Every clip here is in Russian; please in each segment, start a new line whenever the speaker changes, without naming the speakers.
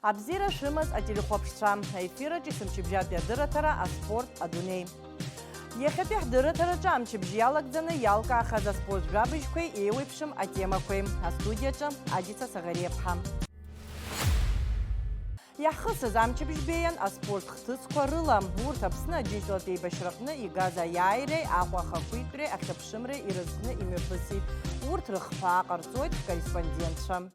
Абзира шимаз ателехопшца. Эфира чисымчибжат ядыратара аспорт адуней. Ехепех дыратара чамчибжиялак заны ялка ахаза спорт жабышкой и выпшим а тема кой. А студия Адица Сагарепха. Яхысыз амчибжбеян аспорт хтыцква рыла. Урт апсны джитлатей башракны и газа яйрей, ахуаха куйтре, ахтапшимре и рызны имепыси. Урт рыхфа карцойт корреспондентша.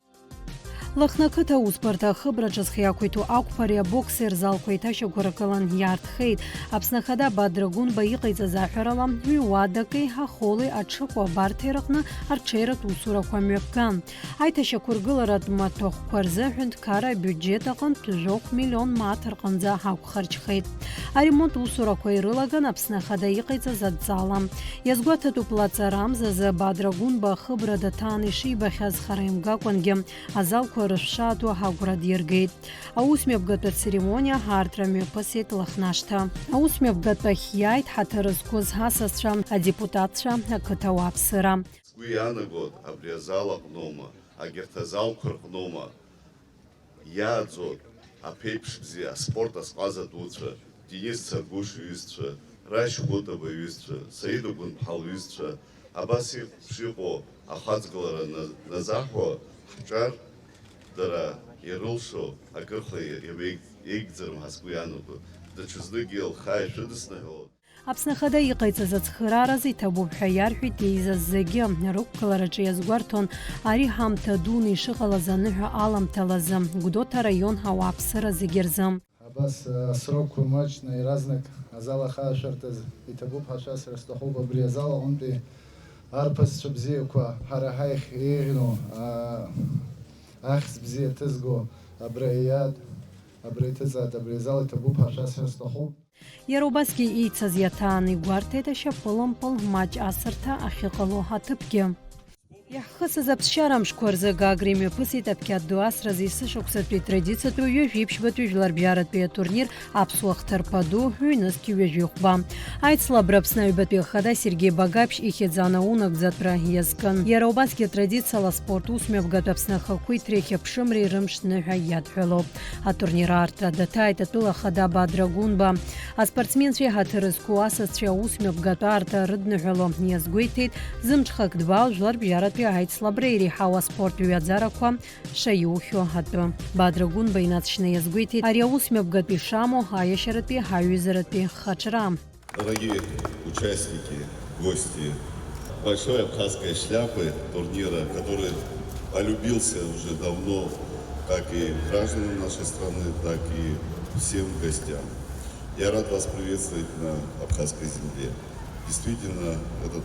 Лахнакыта успарта хыбраҿы зхиақәиҭу ақәԥари абоксер залқәа еиҭашьақәаракылан иаарҭхеит. Аԥснахада Бадрагәынба иҟаиҵаз аҳәарала ҩ-уадаки, ахоли, аҽыкәа абарҭеи рҟны арҽеиратә усурақәа мҩаԥган. Аиҭашьақәыргыларатә маҭәахәқәа рзыҳәан ҭқара абиуџьет аҟнытә жәохә миллион мааҭ рҟынӡа ақәхарџьхеит. Аремонт усурақәа ирылаган Аԥснахада иҟаиҵаз адҵала. Иазгәаҭатәуп лаҵарамзазы Бадрагәынба ахыбра даҭаан ишибахьаз хара имгакәангьы азалқәа рышәшаатәу ҳагәра диргеит. Аусмҩаԥгатәы ацеремониа ҳаартра мҩаԥысит Лыхнашҭа. Аусмҩаԥгатәахь иааит ҳаҭыр зқәыз ҳасасцәа, адепутатцәа, ақыҭауааԥсыра.
Сгәы иаанагоит абри азал аҟноума, агьырҭ азалқәа рҟноума иааӡоит аԥеиԥш бзиа аспорт азҟаза дуцәа, Денис Царгәыш иҩызцәа, Рашь Хәытова иҩызцәа, Саида Гәынԥҳал иҩызцәа, абас шыҟоу ахаҵгылара назаҳуа ҳҿар дара ирылшо акырхла еигӡарым ҳазгәы иаанагоит. Даҽазныкгьы лхаа ишәыдысныҳәалоит.
Аԥснахада иҟаиҵаз ацхырааразы иҭабуп ҳәа иарҳәеит еизаз зегьы. Рықәгылараҿы иазгәарҭон ари ҳамҭа дуны ишыҟалаз аныҳәа аламҭалазы Гәдоуҭа араион ауааԥсыра зегьы рзы.
Абас асрокқәа маҷны иаразнак азал ахаашәарҭаз иҭабуп ҳәа шәасҳәар сҭахуп. Абри азал аҟнытәи арԥысцәа бзиақәа ҳара ҳаихь еиӷьну ахьӡ бзиа ҭызго абриаиад, абри иҭыҵааит, абри азал иҭабуп ҳәа шәасҳәар сҭахуп.
Иара убасгьы еицыз иаҭаан игәарҭеит ашьапылампыл маҷ асырҭа ахьыҟало аҭыԥгьы. Иаҳхысыз аԥсшьара мшқәа рзы Гагра имҩаԥысит аԥқьат ду асразы есышықәсатәи традициатәу ҩажәеиԥшьбатәи жәларбжьаратәи атурнир аԥсуа хҭарԥа ду ҩнызқьи ҩажәихәба. Аицлабра Аԥсны аҩбатәи ахада Сергеи Багаԥшь ихьӡ анаунагӡатәра иазкын. Иара убасгьы традициала аспорт усмҩаԥгатәи Аԥсны ахақәиҭреи ахьыԥшымреи рымшныҳәа иадҳәалоуп. Атурнир аартра даҭааит атәыла ахада Бадрагәынба. Аспортсменцәеи ҳаҭыр зқәу асасцәеи аусмҩаԥгатәы аарҭа рыдныҳәало иазгәеиҭеит зымҽхак дбау жәларбжьаратәи аицлабра иреиҳау аспорт ҩаӡарақәа шаиухьо атәы. Бадрагәынба инаҵшьны иазгәеиҭеит ари аусмҩаԥгатәи шамоу аиашьаратәи ҳаҩызаратәи хаҿра.
Дорогие участники, гости большой абхазской шляпы турнира, который полюбился уже давно как и гражданам нашей страны, так и всем гостям. Я рад вас приветствовать на абхазской земле. Действительно, этот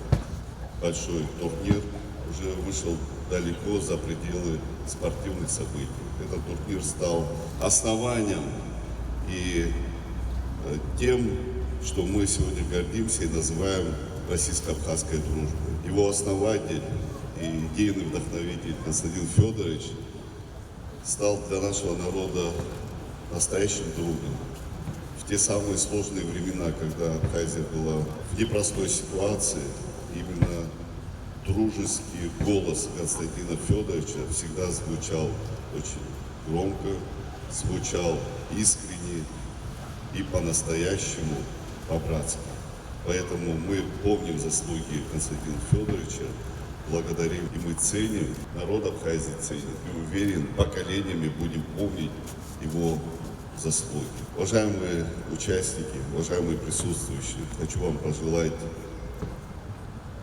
большой турнир уже вышел далеко за пределы спортивных событий. Этот турнир стал основанием и тем, что мы сегодня гордимся и называем российско-абхазской дружбой. Его основатель и идейный вдохновитель Константин Федорович стал для нашего народа настоящим другом. В те самые сложные времена, когда Абхазия была в непростой ситуации, именно дружеский голос Константина Федоровича всегда звучал очень громко, звучал искренне и по-настоящему по-братски. Поэтому мы помним заслуги Константина Федоровича, благодарим и мы ценим, народ Абхазии ценит. И уверен, поколениями будем помнить его заслуги. Уважаемые участники, уважаемые присутствующие, хочу вам пожелать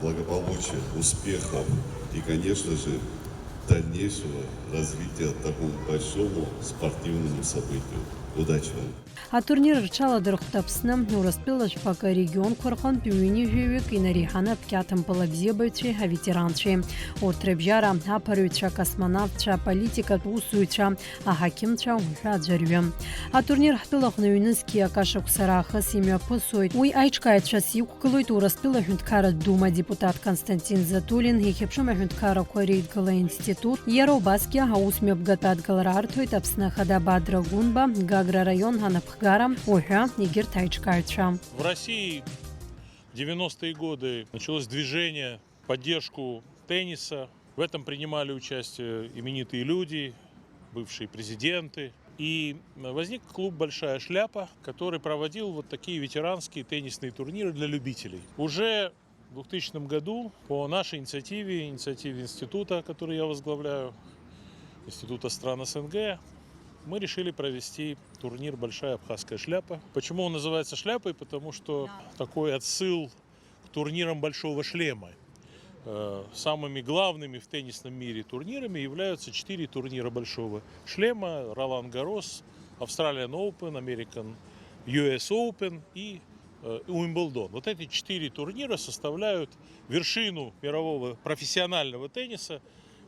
благополучия, успехов и, конечно же, дальнейшего развития такому большому спортивному событию. Удачи вам!
Атурнир рҽаладырхәт Аԥсны Урыстәылашәҟәы арегионқәа рҟнытә ҩынҩажәаҩык инареиҳаны аԥқьаҭымпыл абзиабаҩцәеи аветеранцәеи. Урҭ рыбжьара аԥырҩцәа, акосмонавтцәа, аполитикатә усзуҩцәа, аҳақьымцәа уҳәа аӡәырҩы. Атурнир ҳтәылаҟны ҩнызқьи акашықәса раахыс имҩаԥысуеит. Уи аиҿкааҩцәас иқәгылоит Урыстәыла аҳәынҭқарратә дума депутат Константин Затулин, ихьыԥшым аҳәынҭқаррақәа реидгыла институт. Иара убасгьы аусмҩаԥгатәы адгылара арҭоит Аԥсны ахада Бадрагәынба, Гагра район анаԥхгара уҳәа егьырҭ аиҿкааҩцәа.
В России в 90-е годы началось движение в поддержку тенниса. В этом принимали участие именитые люди, бывшие президенты. И возник клуб «Большая шляпа», который проводил вот такие ветеранские теннисные турниры для любителей. Уже в 2000 году по нашей инициативе института, который я возглавляю, Института стран СНГ, мы решили провести турнир «Большая абхазская шляпа». Почему он называется шляпой? Потому что такой отсыл к турнирам «Большого шлема». Самыми главными в теннисном мире турнирами являются 4 турнира «Большого шлема». Ролан Гаррос, Australian Open, American US Open и Уимблдон. Вот эти 4 турнира составляют вершину мирового профессионального тенниса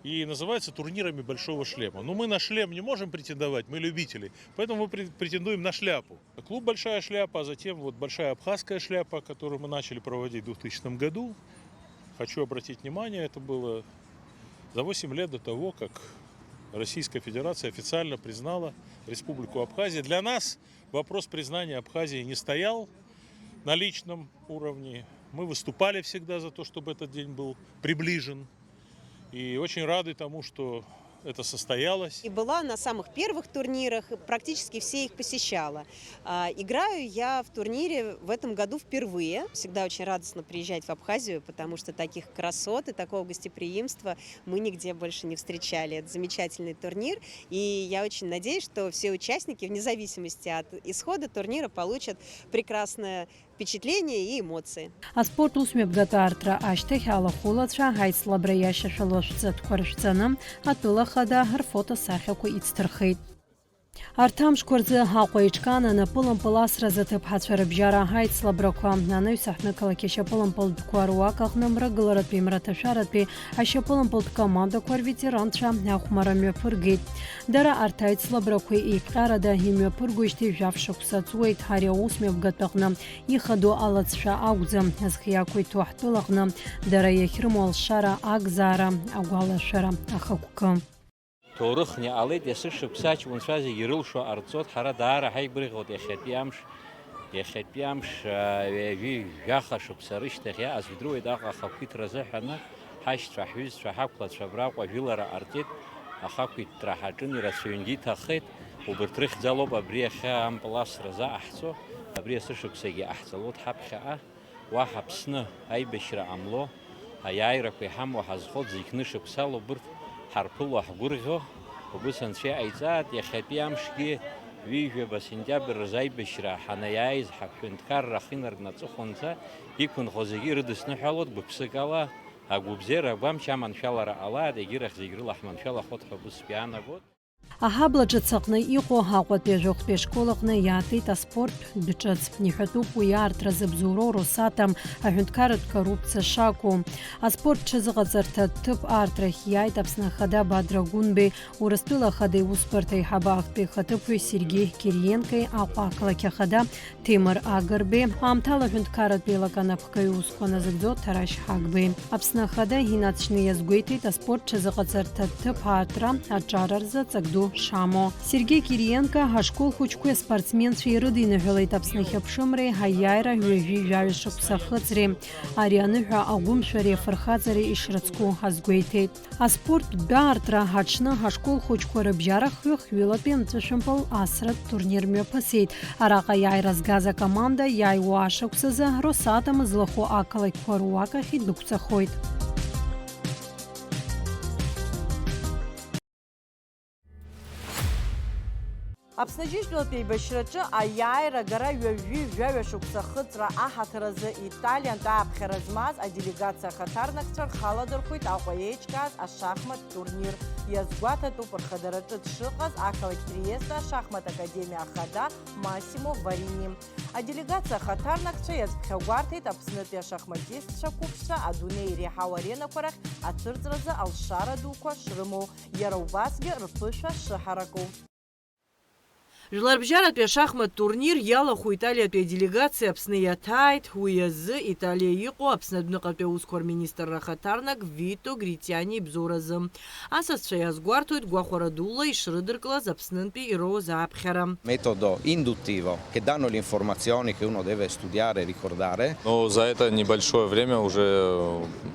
и называются турнирами «Большого шлема». Но мы на шлем не можем претендовать, мы любители, поэтому мы претендуем на шляпу. Клуб «Большая шляпа», а затем вот «Большая абхазская шляпа», которую мы начали проводить в 2000 году. Хочу обратить внимание, это было за 8 лет до того, как Российская Федерация официально признала Республику Абхазия. Для нас вопрос признания Абхазии не стоял на личном уровне. Мы выступали всегда за то, чтобы этот день был приближен. И очень рады тому, что это состоялось.
И была на самых первых турнирах, практически все их посещала. Играю я в турнире в этом году впервые. Всегда очень радостно приезжать в Абхазию, потому что таких красот и такого гостеприимства мы нигде больше не встречали. Это замечательный турнир, и я очень надеюсь, что все участники, вне зависимости от исхода турнира, получат прекрасное впечатления и эмоции.
Аспорт усмебгатартра аштех алахулатша хайслабраяша шалошцат коршцанам атула хада харфото сахяку ицтерхит. Артам шкурзы хақойчкана на пылым пыласра затып хатшары бжара хайслабраква наны сахны калакеша пылым пылд куаруаках номра галарат бимрата шарат би аша пылым пылд команда куар ветерантша ахмара мёпургит. Дара артайслабраква и карада химёпургуишти жавшукса цуэйт харя усмебгатахна и хаду алацша аугзам азхиякуй тухтулахна дара яхирмол шара агзара агуалашара ахакука.
تورخني عليت يسش بساч ونشازي يرلشو أرتصوت حرا دارا هاي بريغوت يخت بيامش في جاخا شو بسرش تخيا از بدرو داقا خبكيت رزحنا هاش ترحوز ترحقلت شبراق وجيلرا أرتيت أخاكيت ترحاجني رسوينجي تخيت وبرتريخ زالوب أبريخا أم بلاس رزا أحسو أبريخ سشو بسيجي أحسلوت حبخا وحبسنا هاي بشرا عملو هاي ركوي حم وحزخوت زيكنش بسالو برت حربلو حقورغو وبسن شيء عيزات يخبيامشكي ويجي بسنجابر زي بشرا حنايز حفنتكار رخينر نتصخونسا يكون خوزيجي ردسنا حالوت ببسكالا أقوبزير أقوام شامان شالارا على ديجيرخ زيجر لحمان شالا خود خبص بيانا بود
Аҳаблаҿы цаҟны иҟоу ҳаҟәатәи ажәохәтәи ашкол аҟны иаатит аспорт дҿыц. Иҳәатәуп уи аартразы бзоуроу Росатом аҳәынҭқарратә коррупциа шакәу. Аспорт ҽазыҟаҵарҭа ҭыԥ аартрахь иааит Аԥсны Ахада Бадра Гәынбеи, Урыстәыла Ахада Иусбарҭа Аиҳабы актәи ихаҭыԥуаҩ Сергеи Кириенкои, Аҟәа ақалақь Ахада Ҭемыр Агырбеи, аамҭала аҳәынҭқарратә еилаканапқәа иусқәа назыгӡо Ҭарашь Ҳагбеи. Аԥсны Ахада инаҵшьны иазгәеиҭеит аспорт ҽазыҟаҵарҭа ҭыԥ аартра аҿара рзы ҵакду Шамо. Сергей Кириенко ҳашкол хәыҷқәеи аспортсменцәеи ирыдиныҳәалеит Аԥсны ахьыԥшымреи ҳаиааира ҩажәи жәаҩа шықәса хыҵреи. Ари аныҳәа агәымшәареи афырхаҵареи ишрыцку ҳазгәеиҭеит. Аспорт дәаартра аҽны ҳашкол хәыҷқәа рыбжьара хҩы-хҩылатәи амҵәышәымпыл асратә турнир мҩаԥысит. Араҟа иааира згаз акоманда иааиуа ашықәсазы Росатом злахәу ақалақьқәа руакахь идәықәҵахоит.
Аԥсны аџьынџьтәылатәи еибашьраҿы аиааира агара ҩажәи жәаҩа шықәса хыҵра аҳаҭыразы италиантә ааԥхьара змаз аделегациа ахаҭарнакцәа рхала дырхәит Аҟәа еиҿкааз ашахмат турнир. Иазгәаҭатәуп рхадараҿы дшыҟаз ақалақь Триеста ашахмат академиа ахада Массимо Варини. Аделегациа ахаҭарнакцәа иазԥхьагәарҭеит Аԥснытәи ашахматистцәа қәыԥшцәа адунеи иреиҳау аренақәа рахь ацәырҵразы алшара дуқәа шрымоу, иара убасгьы рԥышәа шыҳараку. Жәларбжьаратәи ашахмат турнир иалахәу Италиатәи аделегациа Аԥсны иаҭааит. Уи азы Италиа иҟоу Аԥсны адәныҟатәи аусқәа рминистрра ахаҭарнак Вито Гритиани ибзоуразы. Асасцәа иазгәарҭоит гәахәара дула ишрыдыркылаз Аԥснынтәи ироуз ааԥхьара.
Методо индуктиво, che danno le informazioni che uno deve studiare e ricordare.
Но за это небольшое время уже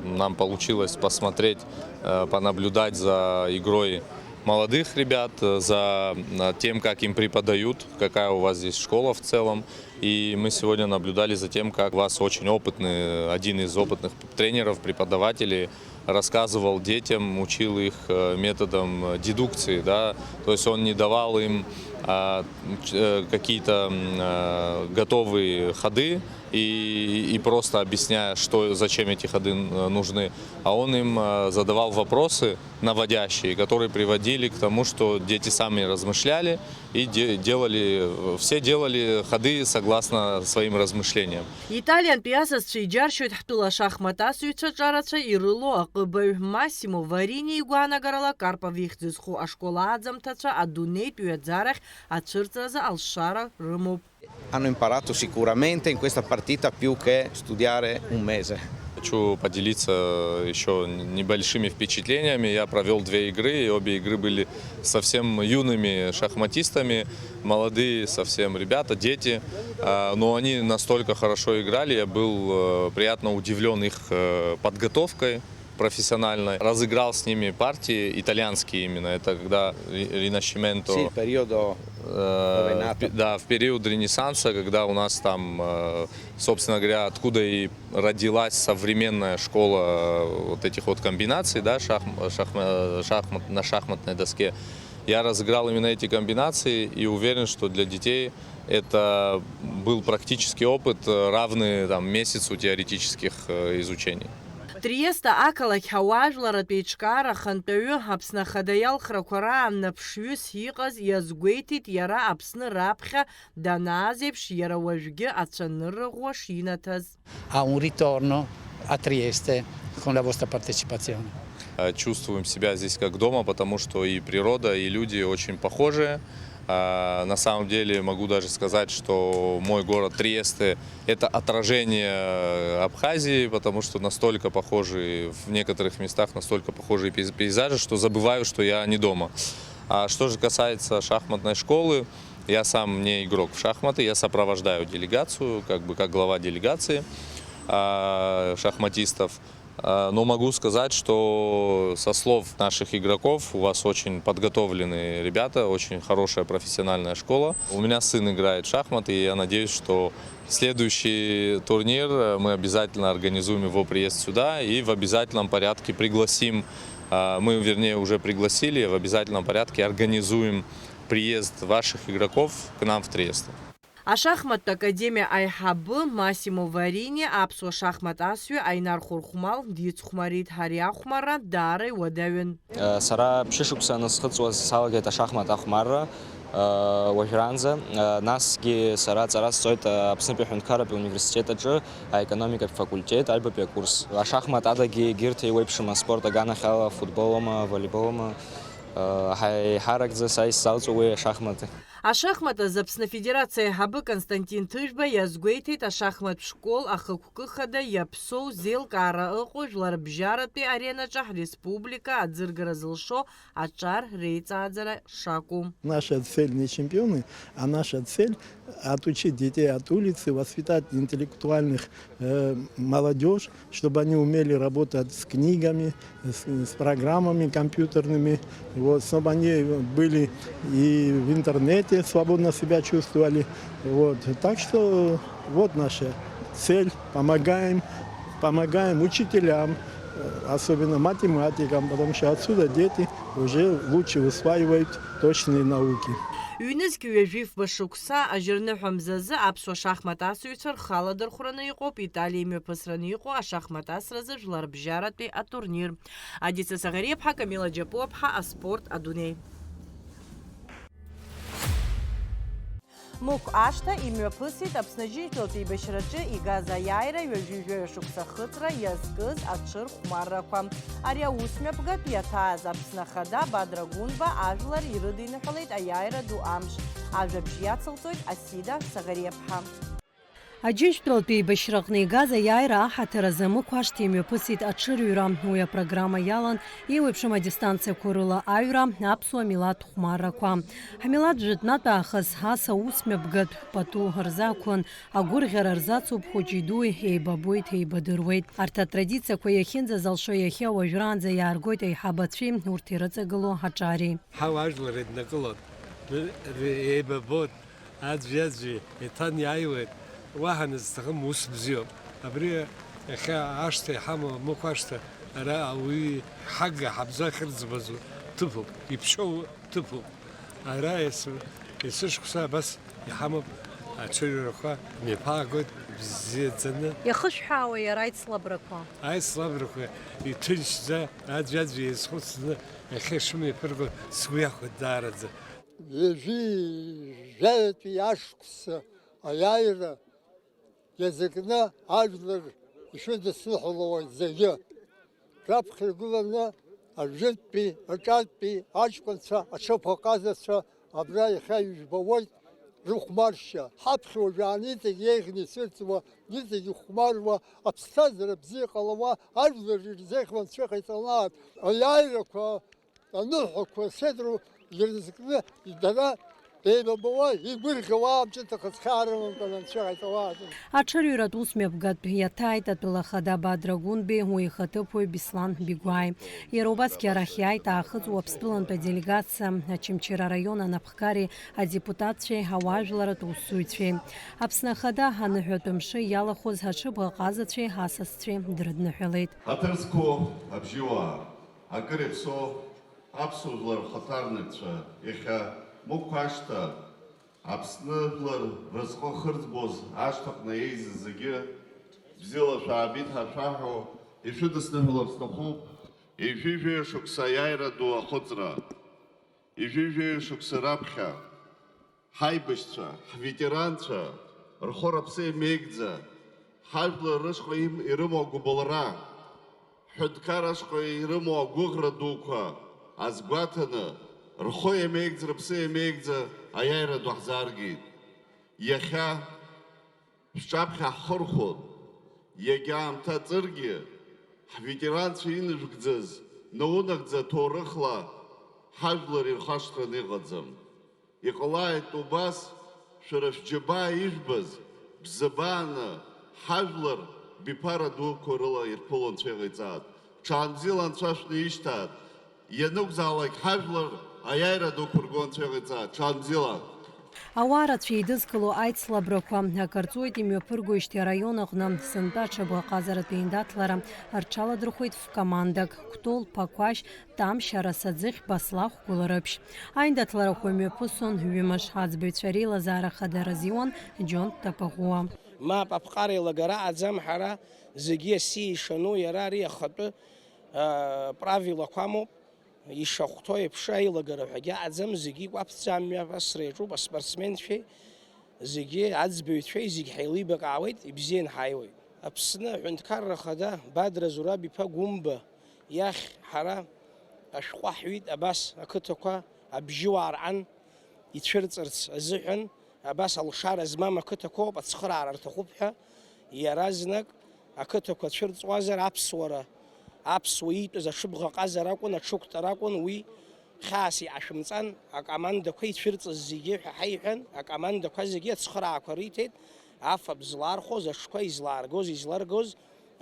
нам получилось посмотреть, понаблюдать за игрой молодых ребят, за тем, как им преподают, какая у вас здесь школа в целом. И мы сегодня наблюдали за тем, как у вас очень опытный, один из опытных тренеров, преподавателей, рассказывал детям, учил их методом дедукции, да, то есть он не давал им какие-то готовые ходы и просто объясняя, зачем эти ходы нужны, а он им задавал вопросы наводящие, которые приводили к тому, что дети сами размышляли и все делали ходы согласно своим размышлениям.
Италиян пиасасчы иджаршует хтула шахматасуйча чарача ирыло акыбай Массимо Варини игуанагарала Карпов ихзызху ашкола адзамтача адуней пюэдзарах ачырцаза алшара рымуп.
Hanno imparato sicuramente in questa partita più che studiare un mese.
Хочу поделиться еще небольшими впечатлениями. Я провел 2 игры, и обе игры были совсем юными шахматистами, молодые совсем ребята, дети. Но они настолько хорошо играли, я был приятно удивлен их подготовкой профессиональной. Разыграл с ними партии итальянские именно. Это когда Ринасчименто.
Sì, il periodo
Да, в период Ренессанса, когда у нас там, собственно говоря, откуда и родилась современная школа вот этих вот комбинаций, да, на шахматной доске. Я разыграл именно эти комбинации и уверен, что для детей это был практический опыт, равный месяцу теоретических изучений.
Триеста акалак хауажлара печкара хантаю апсна хадаял хракора напшюс хигаз язгуетит яра апсна рапха даназепш яра вajge ацанырго шинатаз.
A un ritorno a Trieste con la vostra partecipazione.
Чувствуем себя здесь как дома, потому что и природа, и люди очень похожие. На самом деле могу даже сказать, что мой город Триесте – это отражение Абхазии, потому что настолько похожи в некоторых местах, настолько похожие пейзажи, что забываю, что я не дома. А что же касается шахматной школы, я сам не игрок в шахматы, я сопровождаю делегацию, как глава делегации шахматистов. Но могу сказать, что со слов наших игроков у вас очень подготовленные ребята, очень хорошая профессиональная школа. У меня сын играет в шахматы, и я надеюсь, что следующий турнир мы обязательно организуем его приезд сюда и в обязательном порядке пригласим, мы, вернее, уже пригласили, в обязательном порядке организуем приезд ваших игроков к нам в Триесте.
А шахмат академия айхабы Массимо Варини апсо шахмат асю айнар хурхмал дицхмарит хариахмара дары вадавин.
Сара пшишукса насхыцуаз салагет ашахмат ахмара Уажранзе насги сара царас стоит абсолютно хункарапи университета экономика факультет альбапе курс. Ашахмат адаги гирте вебшима спорта ганахала футболома волейболома хай харакзе сайс салцуе шахматы.
А шахмата запсна федерация хабы Константин Тыжба язгуетит а шахмат школ ахакукыхада япсоу зел кара ықожлар бжараты арена чах республика адзыргаразылшо ачар рейца адзара шаку.
Наша цель не чемпионы, а наша цель отучить детей от улицы, воспитать интеллектуальных молодежь, чтобы они умели работать с книгами, с программами компьютерными, вот, чтобы они были и в интернете свободно себя чувствовали. Вот. Так что вот наша цель. Помогаем учителям, особенно математикам, потому что отсюда дети уже лучше усваивают точные науки.
Юнес кюежив башукса ажирны хамзазы апсо шахматасы үтсір халадыр құраны иқоп, Италия мепысраны иқо, а шахматасразы жылар бжараты а турнир. Адиса Сагарепха, Камила Джапопха, а спорт адуней. Мук ашта и мепысит обснажителт и бешрачы и газа яйра южюжю шукса хытра язгыз атшыр хумарраква. Ария усмепгат ятаз обснахада бадрагунба ажлар ирыдыны халайт а яйра ду амш. Ажабжьяцылтойт асида Сагарепха.
Аџьынџьтәылатәи еибашьраҟны игаз аиааира аҳаҭыр мықәашьҭа имҩаԥысит аҽырҩра. Уи апрограмма иалан еиуеиԥшым адистанциақәа рыла аҩра, аԥсуа милаҭ хәмаррақәа. Ҳмилаҭ жәытәнатә аахыс ас аусмҩаԥгатә пату рзақәлан агәырӷьара рзацуп хәыҷи дуи, еибабоит, еибадыруеит. Арҭ атрадициақәа иахьынӡазалшо иахьа уажәраанӡа иааргоит аиҳабацәеи урҭ ирыҵагылоу аҿари.
Ҳауаажәлар еиднакылоит, еибабоит, аӡәи-аӡәи еиҭан иааиуеит. Уаҳа назҭахым ус бзиоуп. Абри иахьа ашҭа иҳамоу амықә ашҭа ара ауаҩы ҳага ҳабза ахьырӡбазу ҭыԥуп, иԥшьоу ҭыԥуп. Ара есышықәса абас иҳамоуп аҽырҩрақәа мҩаԥаагоит бзиаӡаны.
Иахышәҳәаауа иара аицлабрақәа.
Аицлабрақәа иҭынчӡа аӡәи-аӡәи иазхәыцны иахьа ишымҩаԥырго сгәы иахәеит даараӡа.
Жәаҩатәи ашықәса аиааира иазакны ажәлар ишыдысныҳәалауеит зегьы. Раԥхьа иргыланы ажәытәтәи, аҿатәи, аҷкәынцәа, аҽыԥаҟазацәа абра иахьа ижәбауеит рыхәмаршьа. Ҳаԥхьа уажәы аниҵегь еиӷьны ицәырҵуа, ниҵегь ихәмаруа, аԥсҭазаара бзиа ҟалауа ажәлар ирзеиӷьуан цәыҟаиҵалааит. Аиааирақәа, аныҳәақәа седру ирзакны дара еибабауа, игәырӷьауа амҿыҭа хыҵхьаарымамкәан анцәыҟаиҵалааит.
Аҽырҩратә усмҩаԥгатә иаҭааит атәыла хада Бадрагәын-беи, уи ихаҭыԥуаҩ Беслан Бигәааи. Иара убасгьы арахь иааит аахыҵуа Аԥстәылантәи аделегациа, Очамчыра араион анапхгари, адепутатцәеи, ауаажәларатә усзуҩцәеи. Аԥсны ахада аныҳәатәы мшы иалахәыз аҽыбӷаҟазацәеи, асасцәеи дрыдныҳәалеит.
Ҳаҭырзқәо абжьыуаа, акыр иаԥсо аԥсуа жәлар рхаҭарнакцәа иахьа мықә ашҭа Аԥсны жәлар рызҟы хырӡбоз ашҭаҟны еизыз зегьы бзиала шәаабеит ҳәа шәаҳәо ишәыдысныҳәаларц сҭахуп. Ижәижәаҩ шықәса аиааира ду ахәыҵра, ижәижәаҩ шықәса раԥхьа ҳаибашьцәа, ҳветеранцәа рхәы рыԥсы еимеигӡа, ҳажәлар рышҟа ирымоу агәыбылра, ҳҳәынҭқар ашҟа ирымоу агәыӷра дуқәа азгәаҭаны рхәы еимеигӡа, рыԥсы еимеигӡа аиааира ду ҳзааргеит. Иахьа шәҿаԥхьа ҳхырхәон, иагьа аамҭа ҵыргьы ҳветеранцәа иныжәгӡаз наунагӡа ҭоурыхла ҳажәлар ирхашҭраны иҟаӡам. Иҟалааит убас шәара шәџьабаа ижәбаз бзабааны ҳажәлар биԥара дуқәа рыла ирԥыло Анцәа иҟаиҵаат. Ҽаанбзиала Анцәа шәнаишьҭаат. Ианықәзаалак ҳажәлар аиааира дуқәа рго Анцәа иҟаиҵаат. Ҽаанбзиала.
Ауаа рацәа еидызкыло аицлабрақәа акарҵуеит имҩаԥыргоижьҭеи араион аҟны сынтәа аҽыбӷаҟазаратә еиндаҭлара рҽаладырхәеит ф-командак Кәтол, Ԥақәашь, Тамшь, Арасаӡыхь, Баслахә, Гәыларыԥшь. Аиндаҭларақәа имҩаԥысон ҩымш аӡбаҩцәа реилазаара хадараз иуан Џьон Ҭапаӷәыуа.
Мап аԥҟара еилагара аӡам ҳара зегьы аси ишану иара ари ахатәы правилақәа амоуп. Ишахәҭоу еиԥш аилагара ҳәагьы аӡам, зегьы иқәаԥҵәамҩа асра иаҿуп, аспортсменцәеи, зегьы аӡбаҩцәеи, зегьы ҳаилибакаауеит, ибзианы ҳааиуеит. Аԥсны аҳәынҭқарра хада Бадра Зураб-иԥа Гәымба иахь ҳара ашәҟәы ҳҳәит, абас ақыҭақәа абжьыуаа рҟан ицәырҵырц азыҳәан, абас алшара змам ақыҭақәа ауп ацхыраара рҭахуп ҳәа, иаразнак ақыҭақәа цәырҵуазар аԥсуара, аԥсуа иитәыз аҽыбӷаҟазара акәын, аҽықәтара акәын, уи хьаас иашәымҵан акомандақәа ицәырҵыз зегьы ҳәа ҳаиҳәан, акомандақәа зегьы ацхыраақәа риҭеит, афатә злаархоз, аҽқәа изларгоз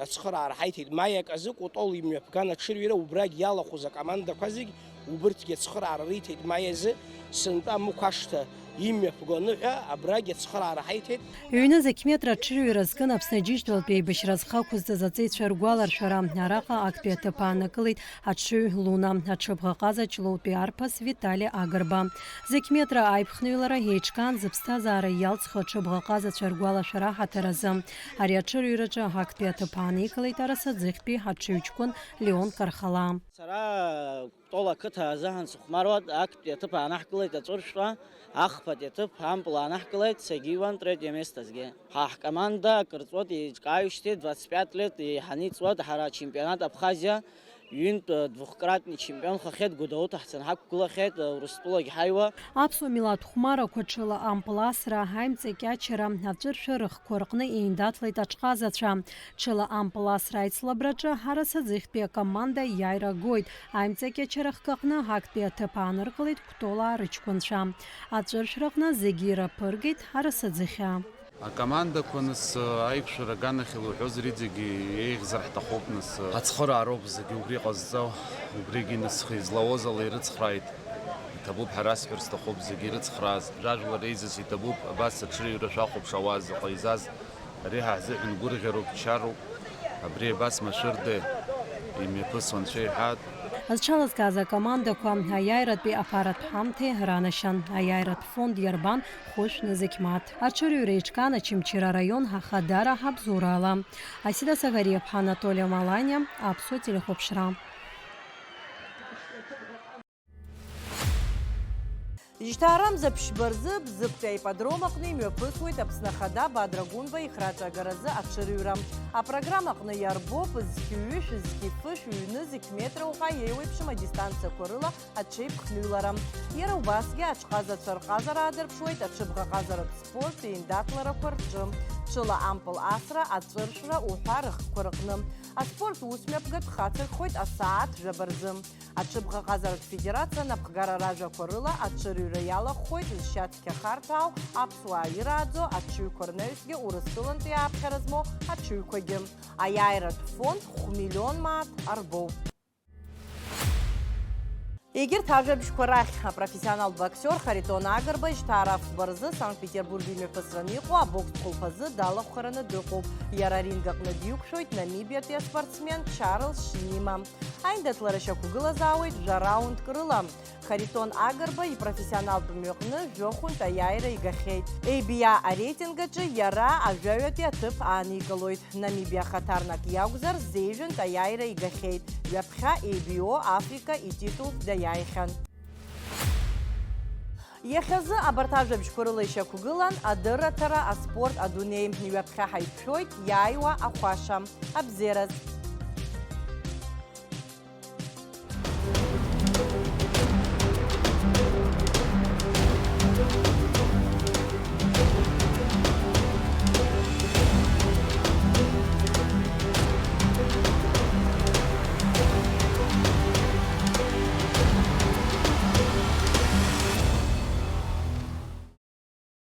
ацхыраара ҳаиҭеит. Маиак азы Кәтол имҩаԥган аҽырҩра убрагь иалахәыз акомандақәа зегь убырҭгьы ацхыраара риҭеит. Маи азы сынтәа мықә ашҭа имҩаԥго аныҳәа абрагь ацхыраара ҳаиҭеит.
Ҩны зықьметра аҽырҩра зкын Аԥсны Аџьынџьтәылатәи еибашьра зхақәызҵаз аҵеицәа ргәаларшәара. Араҟа актәи аҭыԥ аанакылеит аҽыҩ Луна, аҽыбӷаҟаза Ҷлоутәи арԥыс Витали Агрба. Зықьметра аиԥхныҩлара еиҿкаанӡа ԥсҭазаара иалҵхьоу аҽыбӷаҟазацәа ргәалашәара ҳаҭаразы. Ари аҽырҩраҿы актәи аҭыԥ ааникылеит Арасаӡыхьтәи аҽыҩҷкәын Леон Кархала.
Сара Кәтол ақыҭа азыҳәан сыхәмаруа актәи аҭыԥ аанаҳкылеит аҵәыршәа, ахԥатәи аҭыԥ ампла аанаҳкылеит, сагьиуан третье местозгьы. Ҳаҳкоманда акырҵуат еиҿкааҩышьҭит 25 лет иҳаниҵуат ҳара чемпионат Абхазиа ҩынтә двухкратный чемпион хахет Гәдоуҭа ҳцынҳақәгылахьеит Урыстәылагьы ҳаиуа.
Аԥсуа милаҭхәмарақәа ҽыла ампыласра, аимҵакьачара, аҵәыршәа рыхқәа рҟны еиндаҭлеит аҿҟазацәа. Ҽыла ампыласра аицлабраҿы Ҳарасаӡыхьтәи акоманда иааира гоит. Аимҵакьачара хкаҟны ҳактәи аҭыԥ ааныркылеит Кәтолаа рыҷкәынцәа. Аҵәыршәраҟны зегьы ираԥыргеит Ҳарасаӡыхьаа.
Акомандақәа нас аиқәшәара аганахьала уҳәозар иҵегьы еиӷьзар ҳҭахуп нас ацхыраароуп зегьы убри ҟазҵо, убригьы нас излауаз ала ирыцхрааит. Иҭабуп ҳәа расҳәар сҭахуп зегьы ирыцхрааз. Ражәлар еизаз иҭабуп абас аҽырҩра шәахәаԥшуаз, иҟаиҵаз ари ҳаҳзыҳәан гәырӷьароуп, чароуп. Абри абас машәырда имҩаԥысуа Анцәа иҳәат.
Зҽалазкааз акомандақәа аиааиратәи аԥаратә ҳамҭеи ранашьан. Аиааиратә фонд иарбан Хәышә Нызықьмаҭ. Аҽырҩра иҿкан Очамчыра араион Ҳахадара Ҳабзурала. Асида Сагариаԥҳа, Анатолиа Маланиа, Аԥсуа телехәаԥшра.
Ижьҭаарамза ԥшьба-рзы Бзыԥҭа аипподром аҟны имҩаԥысуеит Аԥсны Ахада Бадрагәынба ихраҿагаразы аҽырҩра. Апрограмма аҟны иарбоуп зқьи-ҩышә, зқьи-фышә, ҩны, зқьи-метра уҳәа еиуеиԥшым адистанциақәа рыла аҽеиԥхныҩлара. Иара убасгьы аҽҟазацәа рҟазара аадырԥшуеит аҽыбӷаҟазаратә спорт еиндаҭларақәа рҿы. Ҽыла ампыл асра, аҵәыршәра уҳәа рыхқәа рҟны. Аспорт усмҩаԥгатә хацырхоит асааҭ жәаба-рзы. Аҽыбӷаҟазаратә федерациа напхгара ражәақәа рыла аҽырҩра иалахәхоит зшьа цқьахарҭәаау аԥсуаа ирааӡо аҽыҩқәа рнаҩсгьы Урыстәылантәи ааԥхьара змоу аҽыҩқәагьы. Аиааиратә фонд 5 миллион маат арбоуп. Егьырҭ ажәабжьқәа рахь апрофессионал боксер Харитон Агарба ижьҭаара афбарзы Санкт-Петербург имҩаԥысраны иҟоу абокс хәылԥазы далахәхараны дыҟоуп. Иара аринг аҟны диқәшәоит Намибиатәи аспортсмен Чарлз Шнима. Аиндаҭлара шьақәгылазаауеит жәа-раундк рыла. Харитон Агарба ипрофессионалтә мҩаҟны жәохәынтә аиааира игахьеит. ABA арейтингаҿы иара ажәаҩатәи аҭыԥ ааникылоит. Намибиа хаҭарнак иакәзар зеижәынтә аиааира игахьеит. Ҩаԥхьа ABO Африка ититул даиааихьан. Иахьазы абарҭ ажәабжьқәа рыла ишьақәгылан адырраҭара, аспорт, адунеи. Ҩаԥхьа ҳаиқәшәоит иааиуа ахәаша. Абзераз.